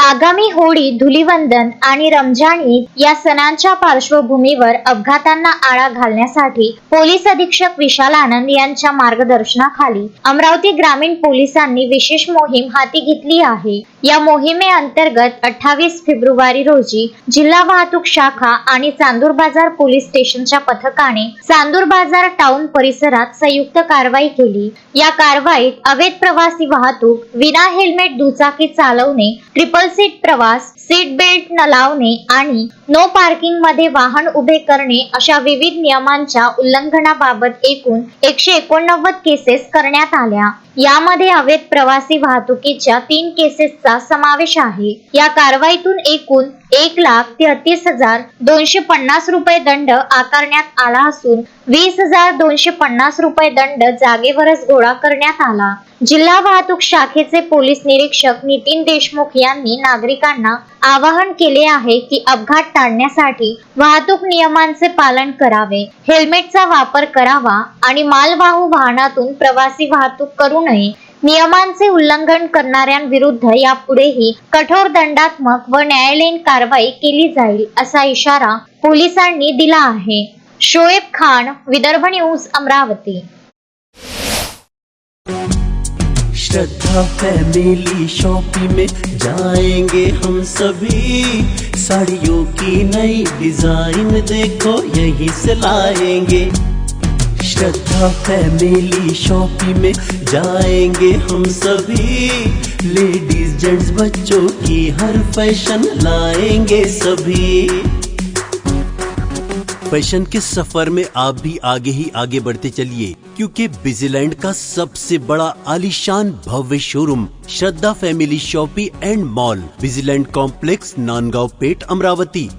आगामी होळी, धुलीवंदन आणि रमजान ईद या सणांच्या पार्श्वभूमीवर अपघातांना आळा घालण्यासाठी पोलीस अधीक्षक विशाल आनंद यांच्या मार्गदर्शनाखाली अमरावती ग्रामीण पोलिसांनी विशेष मोहीम हाती घेतली आहे। या मोहिमेअंतर्गत 28 फेब्रुवारी रोजी जिल्हा वाहतूक शाखा आणि चांदूर बाजार पोलीस स्टेशनच्या पथकाने चांदूर बाजार टाउन परिसरात संयुक्त कारवाई केली। या कारवाईत अवैध प्रवासी वाहतूक, विना हेल्मेट दुचाकी चालवणे, ट्रिपल सीट प्रवास, सीट बेल्ट न लावणे आणि नो पार्किंग मध्ये वाहन उभे करणे अशा विविध नियमांच्या उल्लंघनाबाबत एकूण 189 केसेस करण्यात आल्या। यामध्ये अवैध प्रवासी वाहतुकीच्या 3 केसेसचा समावेश आहे। या कारवाईतून एकूण 1,33,250 रुपये दंड आकारण्यात आला असून 20,250 रुपये दंड जागेवरच गोळा करण्यात आला। जिल्हा वाहतूक शाखेचे पोलीस निरीक्षक नितीन देशमुख यांनी नागरिकांना आवाहन केले आहे की अपघात टाळण्यासाठी वाहतूक नियमांचे पालन करावे, हेल्मेटचा वापर करावा आणि मालवाहू वाहनातून प्रवासी वाहतूक करू नये। नियमांचे उल्लंघन करणाऱ्यांविरुद्ध यापुढेही कठोर दंडात्मक व न्यायालयीन कारवाई केली जाईल असा इशारा पोलिसांनी दिला आहे। शोएब खान, विदर्भ न्यूज, अमरावती। श्रद्धा फैमिली शॉपिंग में जाएंगे हम सभी, साड़ियों की नई डिजाइन देखो यहीं से लाएंगे। श्रद्धा फैमिली शॉपिंग में जाएंगे हम सभी, लेडीज जेंट्स बच्चों की हर फैशन लाएंगे सभी। फैशन के सफर में आप भी आगे ही आगे बढ़ते चलिए, क्योंकि बिजीलैंड का सबसे बड़ा आलीशान भव्य showroom Shraddha family shopping and mall, बिजीलैंड कॉम्प्लेक्स, नांदगांव पेठ, अमरावती।